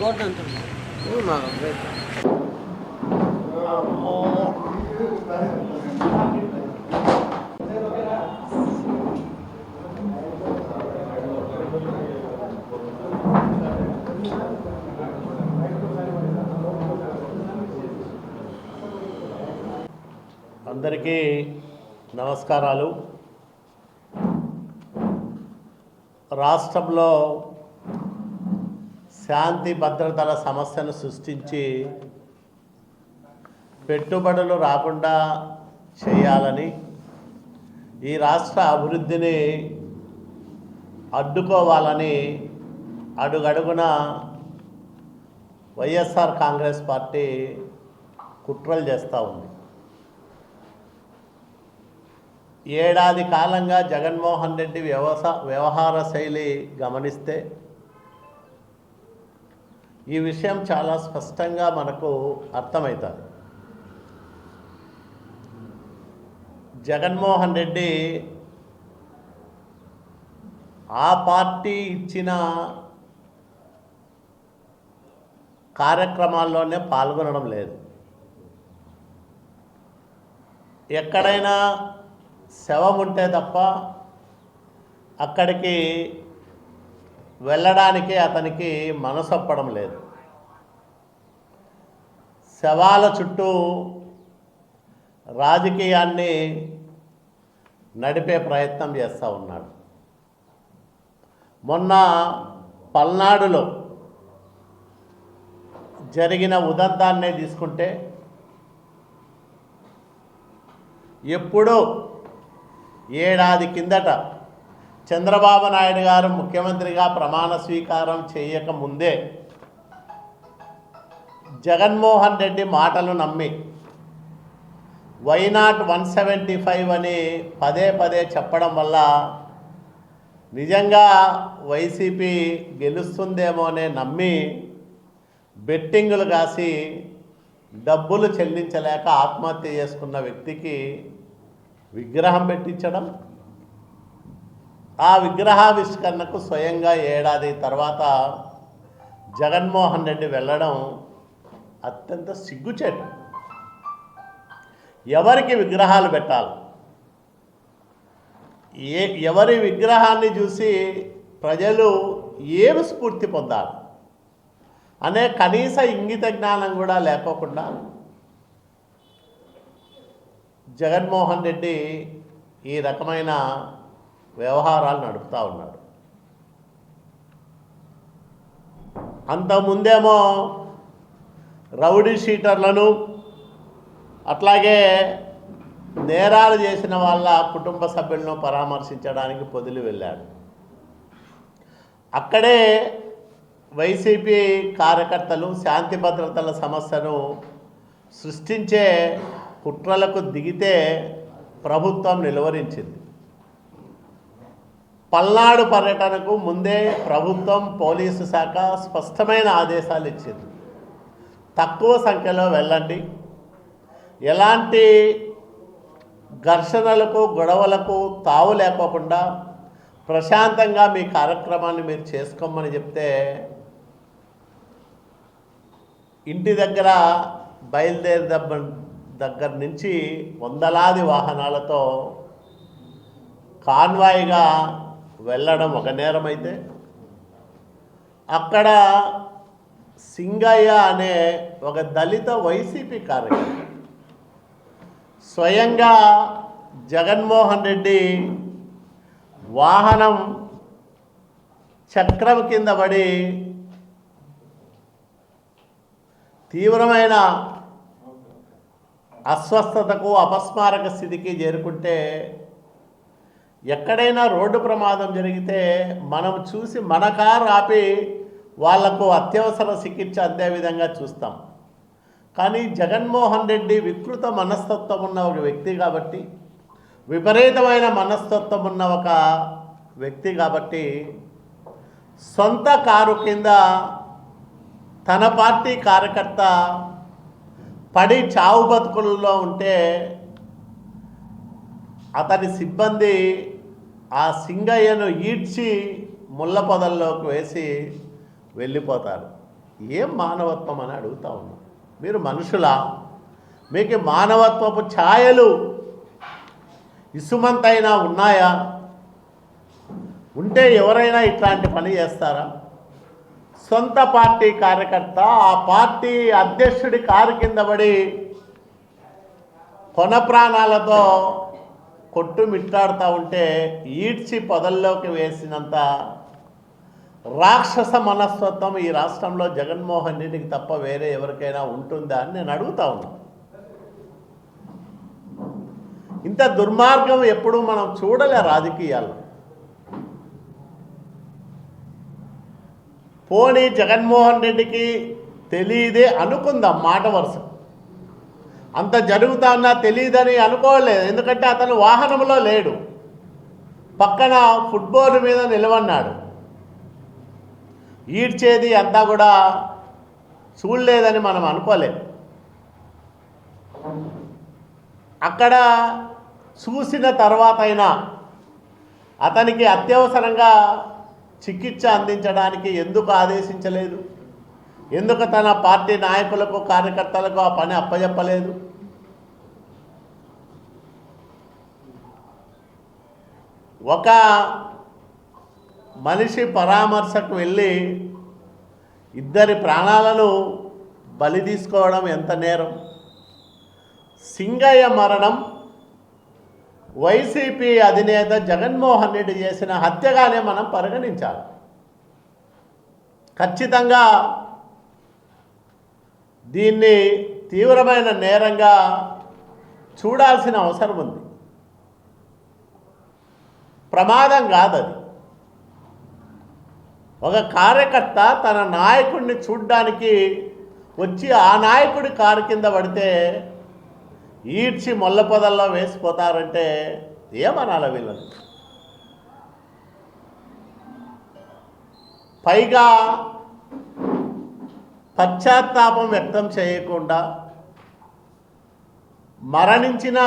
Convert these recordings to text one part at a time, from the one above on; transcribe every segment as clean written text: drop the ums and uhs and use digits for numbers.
అందరికీ నమస్కారాలు. రాష్ట్రంలో శాంతి భద్రతల సమస్యను సృష్టించి పెట్టుబడులు రాకుండా చేయాలని, ఈ రాష్ట్ర అభివృద్ధిని అడ్డుకోవాలని అడుగడుగున వైఎస్ఆర్ కాంగ్రెస్ పార్టీ కుట్రలు చేస్తూ ఉంది. ఏడాది కాలంగా జగన్మోహన్ రెడ్డి వ్యవహార శైలి గమనిస్తే ఈ విషయం చాలా స్పష్టంగా మనకు అర్థమవుతుంది. జగన్మోహన్ రెడ్డి ఆ పార్టీ ఇచ్చిన కార్యక్రమాల్లోనే పాల్గొనడం లేదు. ఎక్కడైనా శవం ఉంటే తప్ప అక్కడికి వెళ్ళడానికి అతనికి మనసొప్పడం లేదు. శవాల చుట్టూ రాజకీయాన్ని నడిపే ప్రయత్నం చేస్తూ ఉన్నాడు. మొన్న పల్నాడులో జరిగిన ఉదంతాన్నే తీసుకుంటే ఎప్పుడో ఏడాది కిందట చంద్రబాబు నాయుడు గారు ముఖ్యమంత్రిగా ప్రమాణ స్వీకారం చేయకముందే జగన్మోహన్ రెడ్డి మాటలు నమ్మి వైనాట్ 175 అని పదే పదే చెప్పడం వల్ల నిజంగా వైసీపీ గెలుస్తుందేమోనే నమ్మి బెట్టింగులు కాసి డబ్బులు చెల్లించలేక ఆత్మహత్య చేసుకున్న వ్యక్తికి విగ్రహం పెట్టించడం, ఆ విగ్రహావిష్కరణకు స్వయంగా ఏడాది తర్వాత జగన్మోహన్ రెడ్డి వెళ్ళడం అత్యంత సిగ్గుచేటు. ఎవరికి విగ్రహాలు పెట్టాలి, ఎవరి విగ్రహాన్ని చూసి ప్రజలు ఏమి స్ఫూర్తి పొందాలి అనే కనీస ఇంగిత జ్ఞానం కూడా లేకోకుండా జగన్మోహన్ రెడ్డి ఈ రకమైన వ్యవహారాలు నడుపుతూ ఉన్నాడు. అంతకుముందేమో రౌడీ షీటర్లను అట్లాగే నేరాలు చేసిన వాళ్ళ కుటుంబ సభ్యులను పరామర్శించడానికి పొదిలి వెళ్ళాడు. అక్కడే వైసీపీ కార్యకర్తలు శాంతి భద్రతల సమస్యను సృష్టించే కుట్రలకు దిగితే ప్రభుత్వం నిలువరించింది. పల్నాడు పర్యటనకు ముందే ప్రభుత్వం పోలీసు శాఖ స్పష్టమైన ఆదేశాలు ఇచ్చింది. తక్కువ సంఖ్యలో వెళ్ళండి, ఎలాంటి ఘర్షణలకు గొడవలకు తావు లేకోకుండా ప్రశాంతంగా మీ కార్యక్రమాన్ని మీరు చేసుకోమని చెప్తే ఇంటి దగ్గర దగ్గర నుంచి వందలాది వాహనాలతో కాన్వాయ్గా వెళ్ళడం ఒక నేరమైతే, అక్కడ సింగయ్య అనే ఒక దళిత వైసీపీ కార్యకర్త స్వయంగా జగన్మోహన్ రెడ్డి వాహనం చక్రం కింద పడి తీవ్రమైన అస్వస్థతకు అపస్మారక స్థితికి చేరుకుంటే, ఎక్కడైనా రోడ్డు ప్రమాదం జరిగితే మనం చూసి మన కారు ఆపి వాళ్లకు అత్యవసర చికిత్స అందే విధంగా చూస్తాం. కానీ జగన్మోహన్ రెడ్డి వికృత మనస్తత్వం ఉన్న ఒక వ్యక్తి కాబట్టి, విపరీతమైన మనస్తత్వం ఉన్న ఒక వ్యక్తి కాబట్టి సొంత కారు కింద తన పార్టీ కార్యకర్త పడి చావు బతుకుల్లో ఉంటే అతని సిబ్బంది ఆ సింగయ్యను ఈడ్చి ముళ్ళ పొదల్లోకి వేసి వెళ్ళిపోతారు. ఏం మానవత్వం అని అడుగుతా ఉన్నాం. మీరు మనుషులా? మీకు మానవత్వపు ఛాయలు ఇసుమంతైనా ఉన్నాయా? ఉంటే ఎవరైనా ఇట్లాంటి పని చేస్తారా? సొంత పార్టీ కార్యకర్త ఆ పార్టీ అధ్యక్షుడి కారు కింద పడి కొన ప్రాణాలతో కొట్టుమిట్టాడుతూ ఉంటే ఈడ్చి పొదల్లోకి వేసినంత రాక్షస మనస్తత్వం ఈ రాష్ట్రంలో జగన్మోహన్ రెడ్డికి తప్ప వేరే ఎవరికైనా ఉంటుందా అని నేను అడుగుతా ఉన్నాను. ఇంత దుర్మార్గం ఎప్పుడూ మనం చూడలే రాజకీయాల్లో. పోనీ జగన్మోహన్ రెడ్డికి తెలియదే అనుకుందాం, మాట వరుస. అంత జరుగుతాన్నా తెలియదని అనుకోలేదు, ఎందుకంటే అతను వాహనంలో లేడు, పక్కన ఫుట్బాల్ మీద నిలవన్నాడు. ఈడ్చేది అంతా కూడా చూడలేదని మనం అనుకోలేదు. అక్కడ చూసిన తర్వాత అయినా అతనికి అత్యవసరంగా చికిత్స అందించడానికి ఎందుకు ఆదేశించలేదు? ఎందుకు తన పార్టీ నాయకులకు కార్యకర్తలకు ఆ పని అప్పచెప్పలేదు? ఒక మనిషి పరామర్శకు వెళ్ళి ఇద్దరి ప్రాణాలను బలి తీసుకోవడం ఎంత నేరం? సింగయ్య మరణం వైసీపీ అధినేత జగన్మోహన్ రెడ్డి చేసిన హత్యగానే మనం పరిగణించాలి. ఖచ్చితంగా దీన్ని తీవ్రమైన నేరంగా చూడాల్సిన అవసరం ఉంది. ప్రమాదం కాదది. ఒక కార్యకర్త తన నాయకుడిని చూడ్డానికి వచ్చి ఆ నాయకుడి కారు కింద పడితే ఈడ్చి మొల్ల పొదల్లో వేసిపోతారంటే ఏమనాలి వీళ్ళని? పైగా పశ్చాత్తాపం వ్యక్తం చేయకుండా మరణించిన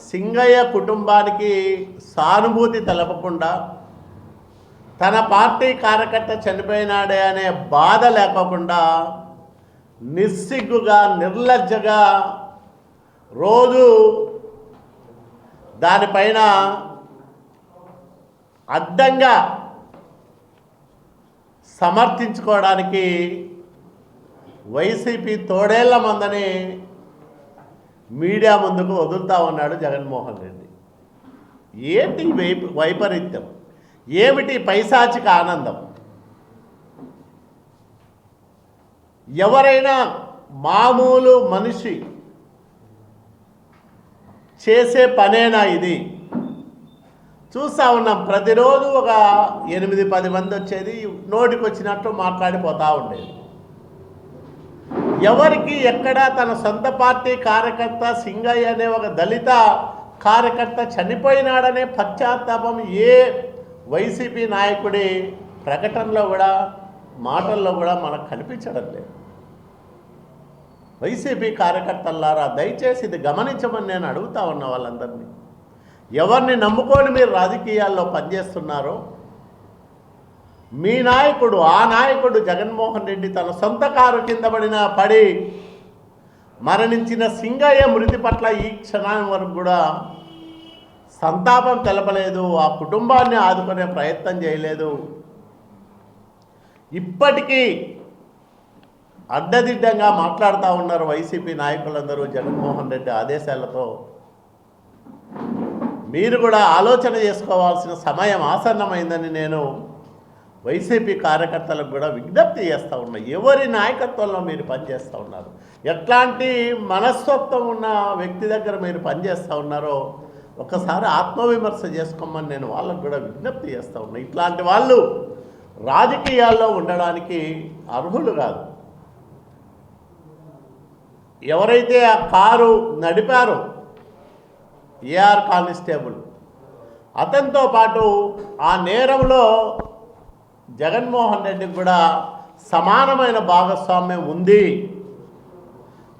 సింగయ్య కుటుంబానికి సానుభూతి తెలపకుండా తన పార్టీ కార్యకర్త చనిపోయినాడే అనే బాధ లేకోకుండా నిస్సిగ్గుగా నిర్లజ్జగా రోజు దానిపైన అడ్డంగా సమర్థించుకోవడానికి వైసీపీ తోడేళ్ల మందని మీడియా ముందుకు వదులుతూ ఉన్నాడు జగన్మోహన్ రెడ్డి. ఏంటి వైపరీత్యం? ఏమిటి పైశాచిక ఆనందం? ఎవరైనా మామూలు మనిషి చేసే పనేనా ఇది? చూస్తూ ఉన్నాం, ప్రతిరోజు ఒక 8-10 మంది వచ్చేది, నోటికి వచ్చినట్టు మాట్లాడిపోతూ ఉండేది. ఎవరికి ఎక్కడ తన సొంత పార్టీ కార్యకర్త సింగయ్య అనే ఒక దళిత కార్యకర్త చనిపోయినాడనే పశ్చాత్తాపం ఏ వైసీపీ నాయకుడి ప్రకటనలో కూడా మాటల్లో కూడా మనకు కనిపించడం లేదు. వైసీపీ కార్యకర్తలారా దయచేసి ఇది గమనించమని నేను అడుగుతా ఉన్నా వాళ్ళందరినీ. ఎవరిని నమ్ముకొని మీరు రాజకీయాల్లో పనిచేస్తున్నారో మీ నాయకుడు, ఆ నాయకుడు జగన్మోహన్ రెడ్డి తన సొంత కారు కింద పడి మరణించిన సింగయ్య మృతి పట్ల ఈ క్షణం వరకు కూడా సంతాపం తెలపలేదు, ఆ కుటుంబాన్ని ఆదుకునే ప్రయత్నం చేయలేదు. ఇప్పటికీ అడ్డదిడ్డంగా మాట్లాడుతూ ఉన్నారు వైసీపీ నాయకులందరూ జగన్మోహన్ రెడ్డి ఆదేశాలతో. మీరు కూడా ఆలోచన చేసుకోవాల్సిన సమయం ఆసన్నమైందని నేను వైసీపీ కార్యకర్తలకు కూడా విజ్ఞప్తి చేస్తూ ఉన్నా. ఎవరి నాయకత్వంలో మీరు పనిచేస్తూ ఉన్నారు, ఎట్లాంటి మనస్తత్వం ఉన్న వ్యక్తి దగ్గర మీరు పనిచేస్తూ ఉన్నారో ఒకసారి ఆత్మవిమర్శ చేసుకోమని నేను వాళ్ళకు కూడా విజ్ఞప్తి చేస్తూ ఉన్నా. ఇట్లాంటి వాళ్ళు రాజకీయాల్లో ఉండడానికి అర్హులు కాదు. ఎవరైతే ఆ కారు నడిపారో ఏఆర్ కానిస్టేబుల్, అతనితో పాటు ఆ నేరంలో జగన్మోహన్ రెడ్డికి కూడా సమానమైన భాగస్వామ్యం ఉంది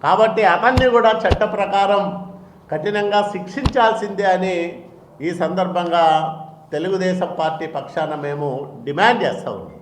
కాబట్టి అతన్ని కూడా చట్ట ప్రకారం కఠినంగా శిక్షించాల్సిందే అని ఈ సందర్భంగా తెలుగుదేశం పార్టీ పక్షాన మేము డిమాండ్ చేస్తూ ఉన్నాం.